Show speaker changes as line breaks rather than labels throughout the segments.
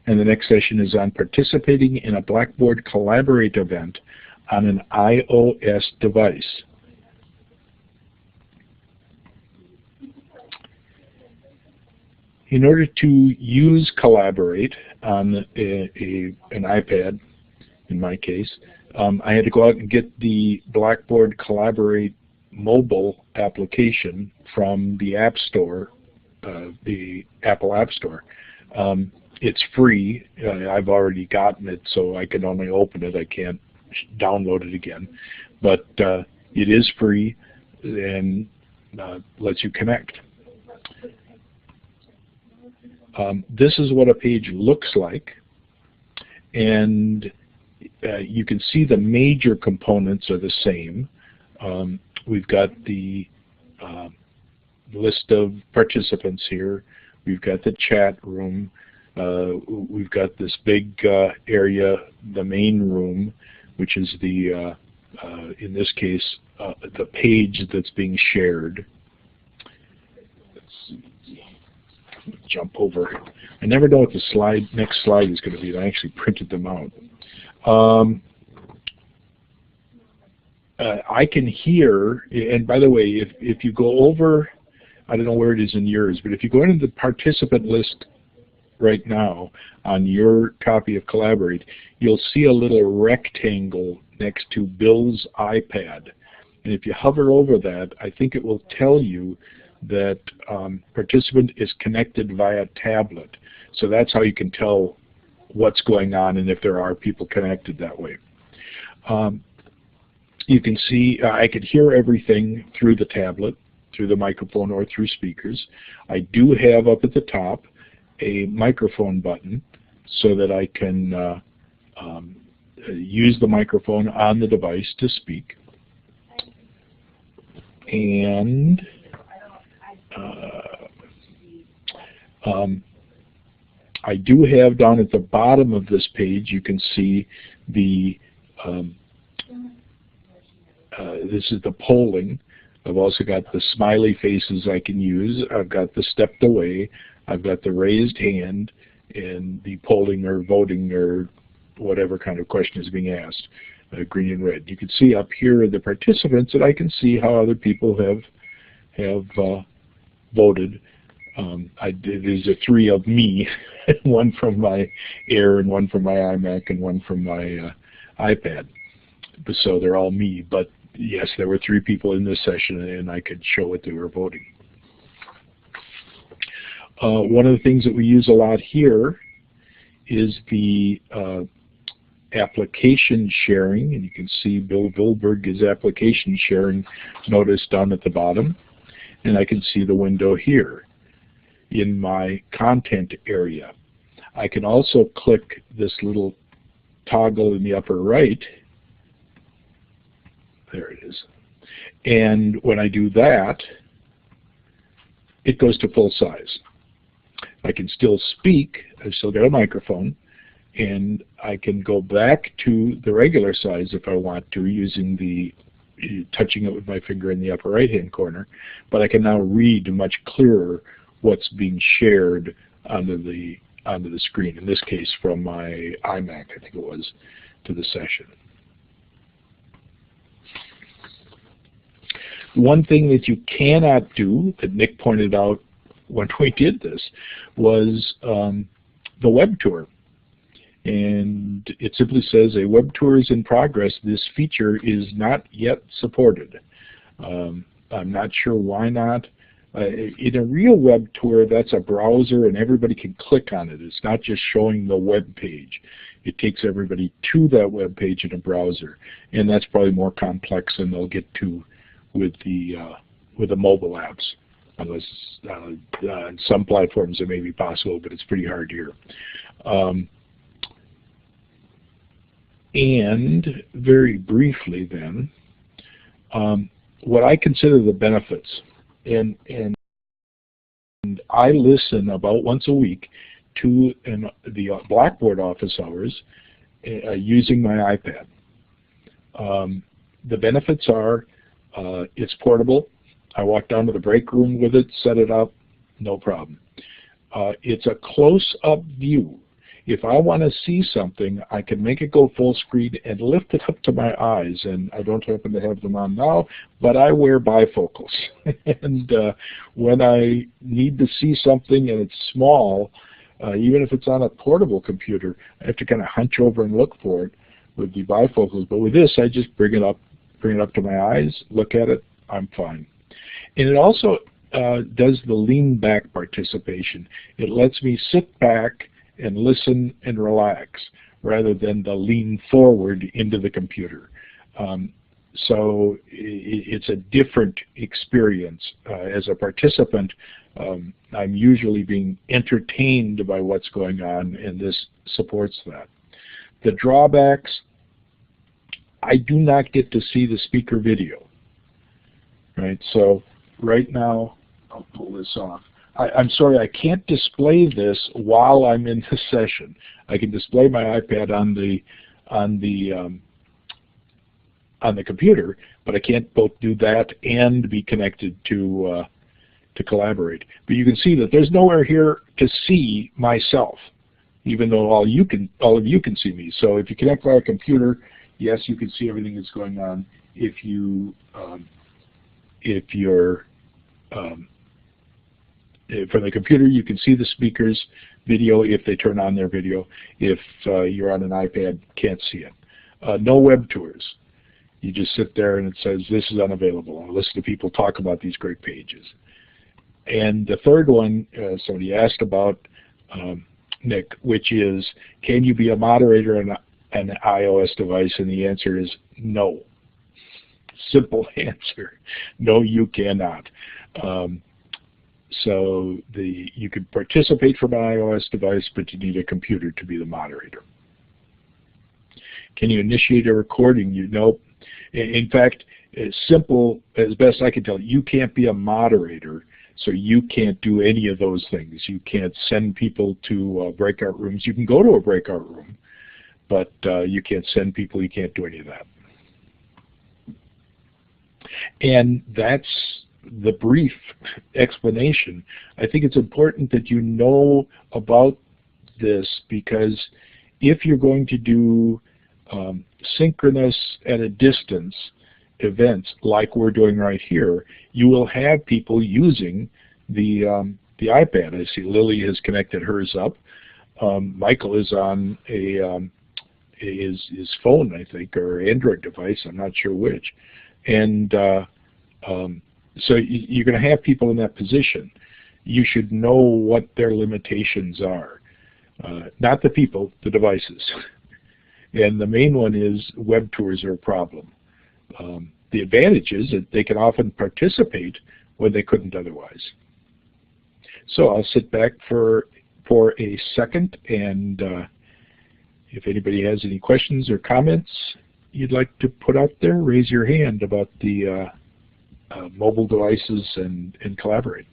and the next session is on participating in a Blackboard Collaborate event on an iOS device. In order to use Collaborate on an iPad, in my case, I had to go out and get the Blackboard Collaborate mobile application from the App Store, the Apple App Store. It's free. I've already gotten it, so I can only open it. I can't download it again. But it is free and lets you connect. This is what a page looks like, and you can see the major components are the same. We've got the list of participants here. We've got the chat room. We've got this big area, the main room, which is the, in this case, the page that's being shared. Jump over. I never know what the next slide is going to be. I actually printed them out. I can hear, and by the way, if you go over, I don't know where it is in yours, but if you go into the participant list right now on your copy of Collaborate, you'll see a little rectangle next to Bill's iPad. And if you hover over that, I think it will tell you that participant is connected via tablet. So that's how you can tell what's going on and if there are people connected that way. You can see I could hear everything through the tablet, through the microphone or through speakers. I do have up at the top a microphone button so that I can use the microphone on the device to speak. And I do have down at the bottom of this page, you can see the this is the polling. I've also got the smiley faces I can use. I've got the stepped away. I've got the raised hand and the polling or voting or whatever kind of question is being asked, green and red. You can see up here the participants, and I can see how other people have voted. There's three of me, one from my Air and one from my iMac and one from my iPad. So they're all me, but yes, there were 3 people in this session and I could show what they were voting. One of the things that we use a lot here is the application sharing, and you can see Bill Vilberg is application sharing notice down at the bottom, and I can see the window here in my content area. I can also click this little toggle in the upper right. There it is. And when I do that, it goes to full size. I can still speak. I've still got a microphone, and I can go back to the regular size if I want to, using the touching it with my finger in the upper right-hand corner. But I can now read much clearer what's being shared onto the screen. In this case, from my iMac, I think it was, to the session. One thing that you cannot do, that Nick pointed out when we did this, was the web tour. And it simply says a web tour is in progress. This feature is not yet supported. I'm not sure why not. In a real web tour, that's a browser and everybody can click on it. It's not just showing the web page. It takes everybody to that web page in a browser. And that's probably more complex than they'll get to with the mobile apps. Unless on some platforms it may be possible, but it's pretty hard here. And very briefly then, what I consider the benefits, and I listen about once a week to the Blackboard office hours using my iPad. The benefits are it's portable. I walk down to the break room with it, set it up, no problem. It's a close-up view. if I want to see something, I can make it go full screen and lift it up to my eyes. And I don't happen to have them on now, but I wear bifocals. And when I need to see something and it's small, even if it's on a portable computer, I have to kind of hunch over and look for it with the bifocals. But with this, I just bring it up to my eyes, look at it, I'm fine. And it also does the lean back participation. It lets me sit back and listen and relax rather than the lean forward into the computer. So it's a different experience. As a participant, I'm usually being entertained by what's going on, and this supports that. The drawbacks, I do not get to see the speaker video. Right, so right now, I'll pull this off. I'm sorry, I can't display this while I'm in the session. I can display my iPad on the computer, but I can't both do that and be connected to Collaborate. But you can see that there's nowhere here to see myself, even though all of you can see me. So if you connect via computer, yes, you can see everything that's going on. If you're from the computer, you can see the speakers' video if they turn on their video. If you're on an iPad, can't see it. No web tours. You just sit there and it says, this is unavailable. I'll listen to people talk about these great pages. And the third one, somebody asked about, Nick, which is, can you be a moderator on an iOS device? And the answer is no. Simple answer. No, you cannot. So you can participate from an iOS device, but you need a computer to be the moderator. Can you initiate a recording? Nope. In fact, as simple as best I can tell, you can't be a moderator, so you can't do any of those things. You can't send people to breakout rooms. You can go to a breakout room, but you can't send people. You can't do any of that. And that's the brief explanation. I think it's important that you know about this, because if you're going to do synchronous at a distance events like we're doing right here, you will have people using the iPad. I see Lily has connected hers up. Michael is on his phone, I think, or Android device. I'm not sure which. And so you're going to have people in that position. You should know what their limitations are. Not the people, the devices. And the main one is web tours are a problem. The advantage is that they can often participate when they couldn't otherwise. So I'll sit back for a second, and if anybody has any questions or comments you'd like to put out there, raise your hand about the mobile devices and Collaborate.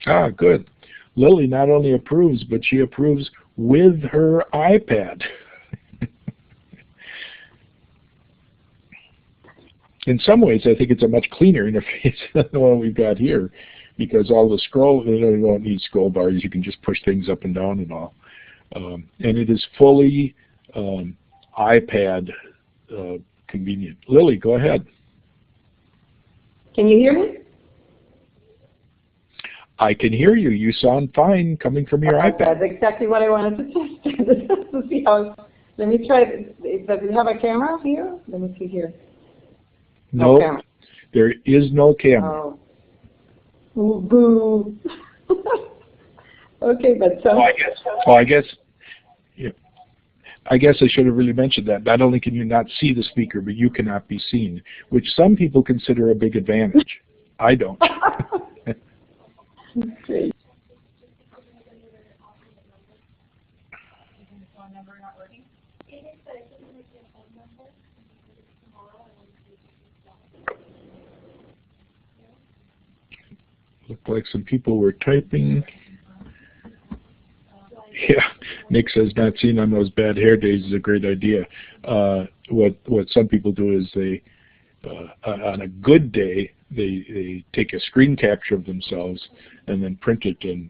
Ah, good. Lily not only approves, but she approves with her iPad. In some ways, I think it's a much cleaner interface than the one we've got here, because all the scroll, you don't need scroll bars. You can just push things up and down and all. And it is fully iPad convenient. Lily, go ahead.
Can you hear me?
I can hear you. You sound fine coming from your iPad.
That's exactly what I wanted to test to see how. Let me try. Does it have a camera here? Let me see here.
No,
camera.
There is no camera.
Oh. Ooh, boo. Okay, but some.
I guess I should have really mentioned that. Not only can you not see the speaker, but you cannot be seen, which some people consider a big advantage. I don't.
Great.
Looked like some people were typing. Yeah, Nick says not seen on those bad hair days is a great idea. What some people do is on a good day, they take a screen capture of themselves and then print it and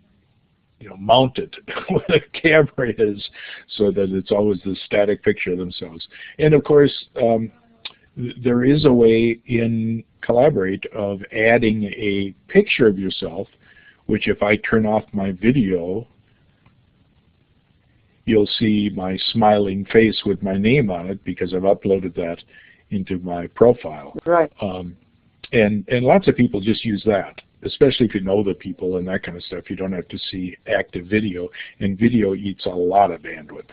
mount it where the camera is, so that it's always this static picture of themselves. And of course, there is a way in Collaborate of adding a picture of yourself, which if I turn off my video, you'll see my smiling face with my name on it because I've uploaded that into my profile.
Right.
And lots of people just use that, especially if you know the people and that kind of stuff. You don't have to see active video, and video eats a lot of bandwidth.